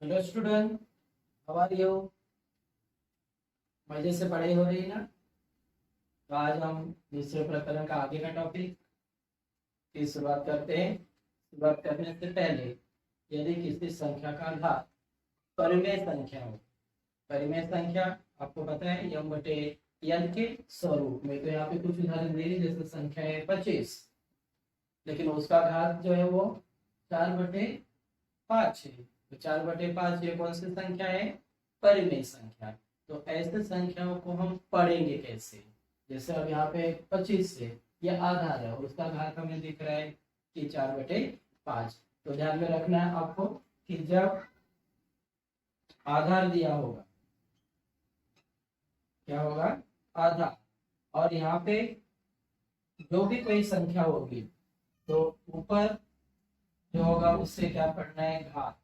Hello student, how are you? मजे से पढ़ाई हो रही है ना? तो आज हम दूसरे प्रकरण का आगे का टॉपिक की शुरुआत करते हैं। शुरुआत करने से पहले, यदि किसी संख्या का घात परिमेय संख्या हो, परिमेय संख्या आपको पता है यम बटे एन के स्वरूप में, तो यहाँ पे कुछ उदाहरण दे रही, जैसे संख्या है 25, लेकिन उसका घात जो है वो 4/5 है। तो 4/5 ये कौन सी संख्या है? परिमेय संख्या। तो ऐसे संख्याओं को हम पढ़ेंगे कैसे? जैसे अब यहाँ पे 25 है, ये आधार है और उसका घात हमें दिख रहा है कि 4/5। तो ध्यान में रखना है आपको कि जब आधार दिया होगा, क्या होगा? आधार। और यहाँ पे जो भी कोई संख्या होगी, तो ऊपर जो होगा उससे क्या पढ़ना है? घात।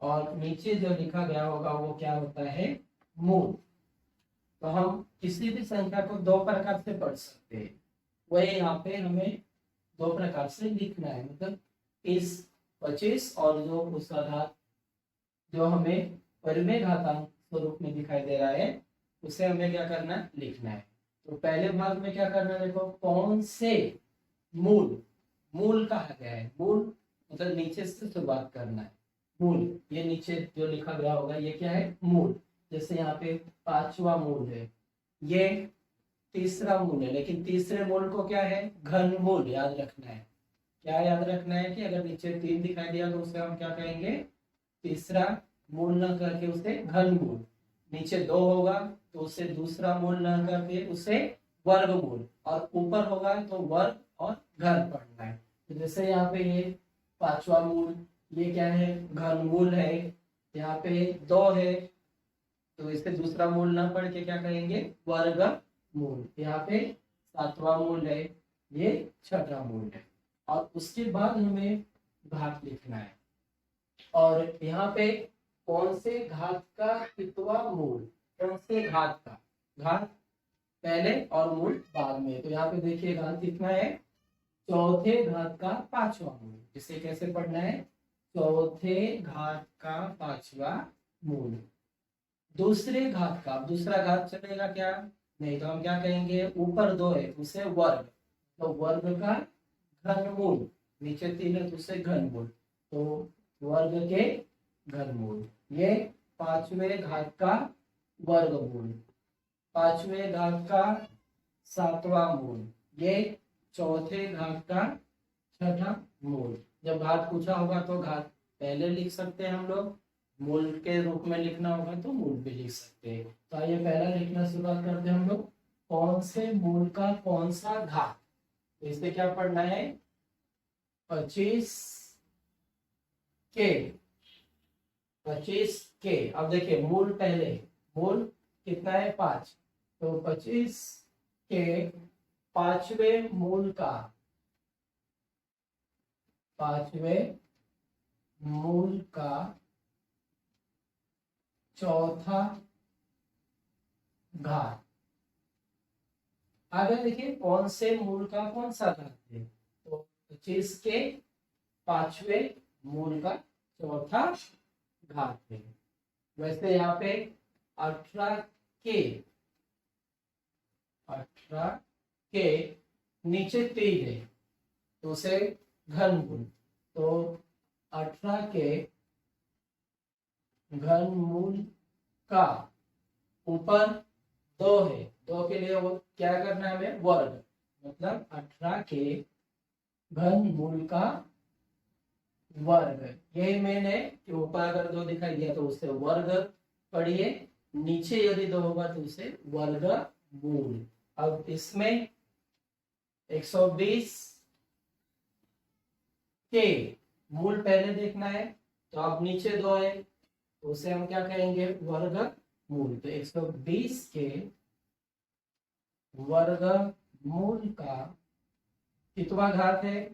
और नीचे जो लिखा गया होगा वो क्या होता है? मूल। तो हम किसी भी संख्या को दो प्रकार से पढ़ सकते हैं, वही यहाँ पे हमें दो प्रकार से लिखना है। मतलब इस 25 और जो उसका घात जो हमें परिमेय घातांक स्वरूप में दिखाई दे रहा है, उसे हमें क्या करना है? लिखना है। तो पहले भाग में क्या करना है? देखो, कौन से मूल, मूल कहा गया है, मूल मतलब नीचे से शुरुआत करना है। मूल, ये नीचे जो लिखा गया होगा ये क्या है? मूल। जैसे यहाँ पे पांचवा मूल है, ये तीसरा मूल है, लेकिन तीसरे मूल को क्या है? घन मूल याद रखना है। क्या याद रखना है कि अगर नीचे 3 दिखाई दिया तो उसे हम क्या कहेंगे? तीसरा मूल न करके उसे घन मूल। नीचे 2 होगा तो उसे दूसरा मूल न करके उसे वर्गमूल, और ऊपर होगा तो वर्ग और घन पढ़ना है। तो जैसे यहाँ पे ये पांचवा मूल, ये क्या है? घन मूल है। यहाँ पे 2 है तो इसे दूसरा मूल ना पढ़ के क्या कहेंगे? वर्ग मूल। यहाँ पे सातवां मूल है, ये छठा मूल है। और उसके बाद हमें घात लिखना है। और यहाँ पे कौन से घात का कितवा मूल, कौन से घात का? घात पहले और मूल बाद में। तो यहाँ पे देखिए घात कितना है? चौथे घात का पांचवा मूल। इसे कैसे पढ़ना है? चौथे घात का पांचवा मूल। दूसरे घात का, अब दूसरा घात चलेगा क्या? नहीं, तो हम क्या कहेंगे? ऊपर 2 है उसे वर्ग, तो वर्ग का घनमूल। नीचे 3 है तो उसे घनमूल, तो वर्ग के घनमूल। ये पांचवें घात का वर्गमूल। पांचवें घात का सातवां मूल, ये चौथे घात का छठा मूल। जब घात पूछा होगा तो घात पहले लिख सकते हैं हम लोग, मूल के रूप में लिखना होगा तो मूल भी लिख सकते हैं। तो आइए पहला लिखना शुरुआत करते हैं हम लोग। कौन से मूल का कौन सा घात? तो इसे क्या पढ़ना है? 25 के, 25 के। अब देखिए मूल पहले, मूल कितना है? 5। तो 25 के पांचवें मूल का, पांचवें मूल का चौथा घात। आगे देखिए कौन से मूल का कौन सा घात है? तो 25 के पांचवें मूल का चौथा घात है। वैसे यहाँ पे 18 के, 18 के नीचे 3 है तो उसे घनमूल। तो 18 के घनमूल का ऊपर 2 है, 2 के लिए वो क्या करना है हमें? वर्ग। मतलब 18 के घनमूल का वर्ग। यही मेन है कि ऊपर अगर 2 दिखाई दिया तो उसे वर्ग पढ़िए, नीचे यदि 2 होगा तो उसे वर्ग मूल। अब इसमें 120 के मूल पहले देखना है, तो अब नीचे 2 है तो उसे हम क्या कहेंगे? वर्ग मूल। तो 120 के वर्ग मूल का कितवा घात है?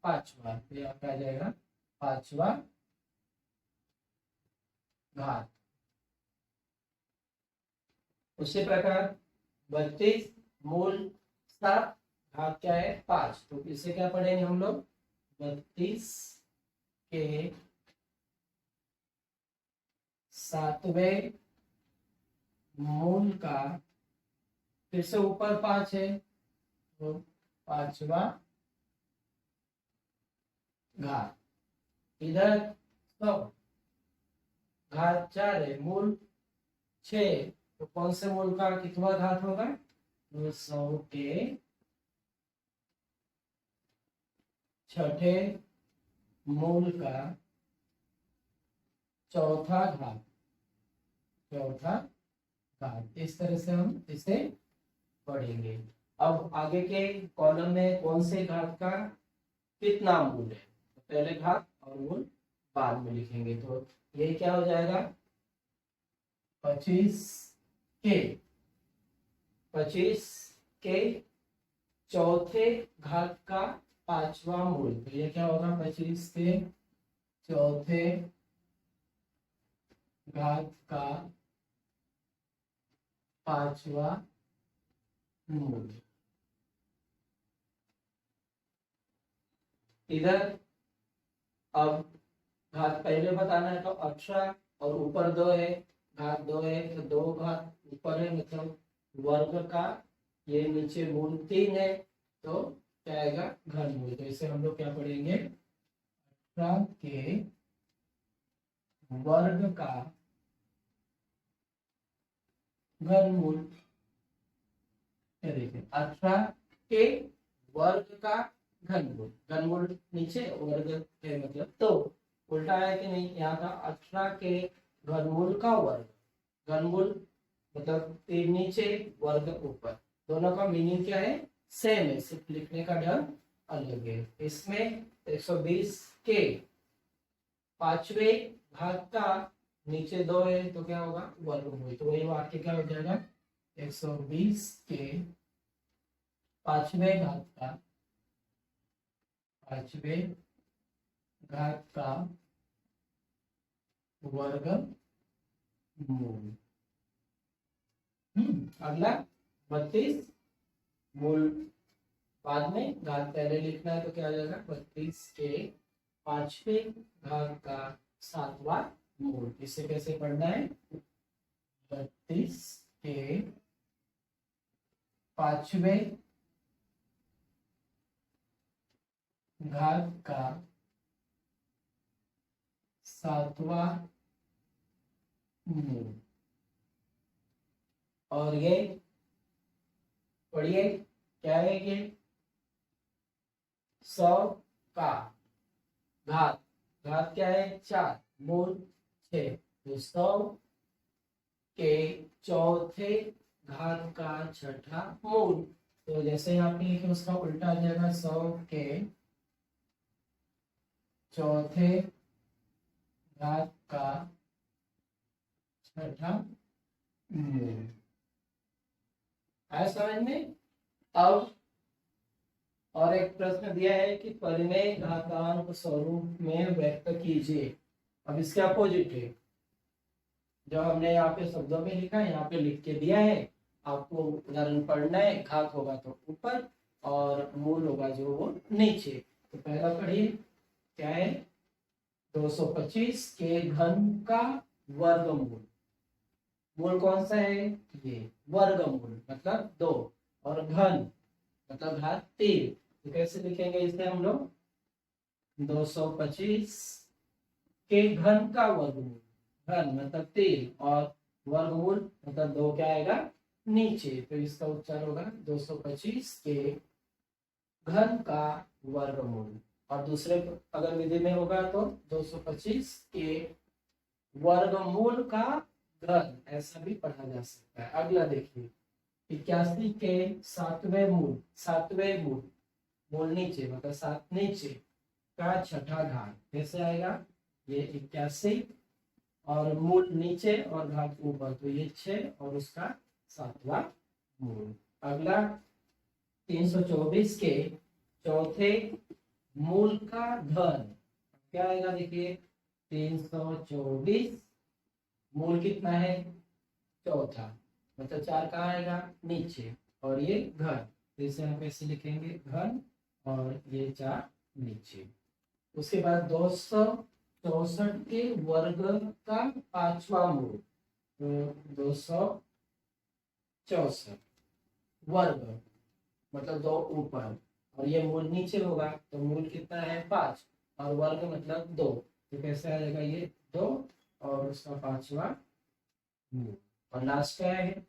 पांचवा। तो यहाँ पे आ जाएगा पांचवा घात। उसी प्रकार 32 मूल 7, घात क्या है? 5। तो इसे क्या पढ़ेंगे हम लोग? 32 के सातवें मूल का, फिर से ऊपर 5 है तो पांचवा घात, इधर 100, घात 4 है, मूल 6, तो कौन से मूल का कितना घात होगा? तो 100 के छठे मूल का चौथा घात, चौथा घात। इस तरह से हम इसे पढ़ेंगे। अब आगे के कॉलम में कौन से घात का कितना मूल है, तो पहले घात और मूल बाद में लिखेंगे। तो ये क्या हो जाएगा? 25 के, 25 के चौथे घात का पांचवा मूल, तो ये क्या होगा? 25 के चौथे घात का पांचवा मूल। इधर अब घात पहले बताना है तो 18 और ऊपर 2 है, घात 2 है तो 2 घात ऊपर है, मतलब वर्ग का, ये नीचे मूल 3 है तो क्या आएगा? घनमूल। तो इसे हम लोग क्या पढ़ेंगे? 18 के वर्ग का घनमूल। देखिए 18 के वर्ग का घनमूल, घनमूल नीचे, वर्ग है मतलब तो उल्टा है कि नहीं? यहाँ था 18 के घनमूल का वर्ग, घनमूल मतलब 3 नीचे वर्ग ऊपर, दोनों का मीनिंग क्या है? सेम है, सिर्फ लिखने का ढंग अलग है। इसमें 120 के पांचवें घात का नीचे 2 है तो क्या होगा? वर्गमूल। तो वही वाक्य क्या हो जाएगा? 120 के पांचवें घात का, पांचवें घात का वर्गमूल। अगला 32 मूल बाद में, घात पहले लिखना है तो क्या आ जाएगा? 32 के पांचवें घात का सातवां मूल। इसे कैसे पढ़ना है? 32 के पांचवें घात का सातवां मूल। और ये पढ़िए क्या है? ये 100 का घात, घात क्या है? 4, मूल 6, तो 100 के चौथे घात का छठा मूल। तो जैसे यहाँ पे लिखे उसका उल्टा आ जाएगा, 100 के चौथे घात का छठा मूल। आया समझ में? अब और एक प्रश्न दिया है कि परिमेय घातांक स्वरूप में व्यक्त कीजिए। अब इसके अपोजिट है, जो हमने यहाँ पे शब्दों में लिखा है यहाँ पे लिख के दिया है, आपको उदाहरण पढ़ना है। घात होगा तो ऊपर और मूल होगा जो वो नीचे। तो पहला पढ़िए क्या है? 225 के घन का वर्गमूल। मूल कौन सा है? ये वर्गमूल मतलब 2, और घन मतलब घात 3। तो कैसे लिखेंगे इसे हम लोग? 225 के घन का वर्गमूल, घन मतलब 3 और वर्गमूल मतलब 2, क्या आएगा? नीचे। तो इसका उच्चार होगा 225 के घन का वर्गमूल। और दूसरे अगर विधि में होगा तो 225 के वर्गमूल का घन, ऐसा भी पढ़ा जा सकता है। अगला देखिए 81 के सातवें मूल, सातवें मूल, मूल नीचे मतलब 7 नीचे का छठा घात कैसे आएगा? ये 81 और मूल नीचे और घात ऊपर, तो ये 6 और उसका सातवां मूल। अगला 324 के चौथे मूल का घन क्या आएगा? देखिए 324 मूल कितना है? चौथा, मतलब 4 कहाँ आएगा? नीचे, और ये घन, तो इसे हम कैसे लिखेंगे? घन और ये 4 नीचे। उसके बाद 64 के वर्ग का पांचवा मूल, तो 264 वर्ग मतलब 2 ऊपर, और ये मूल नीचे होगा, तो मूल कितना है 5, और वर्ग मतलब 2, तो कैसे आ जाएगा ये 2 और उसका पांचवा मूल। और लास्ट क्या है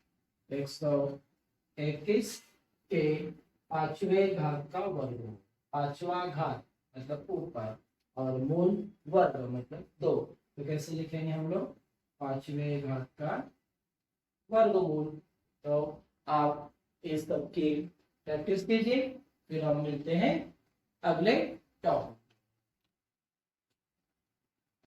121 के पांचवें घात का वर्गमूल, पांचवा घात मतलब ऊपर, और मूल वर्ग मतलब 2, तो कैसे लिखेंगे हम लोग पांचवें घात का वर्गमूल। तो आप इस सब की प्रैक्टिस कीजिए, फिर हम मिलते हैं अगले टॉपिक।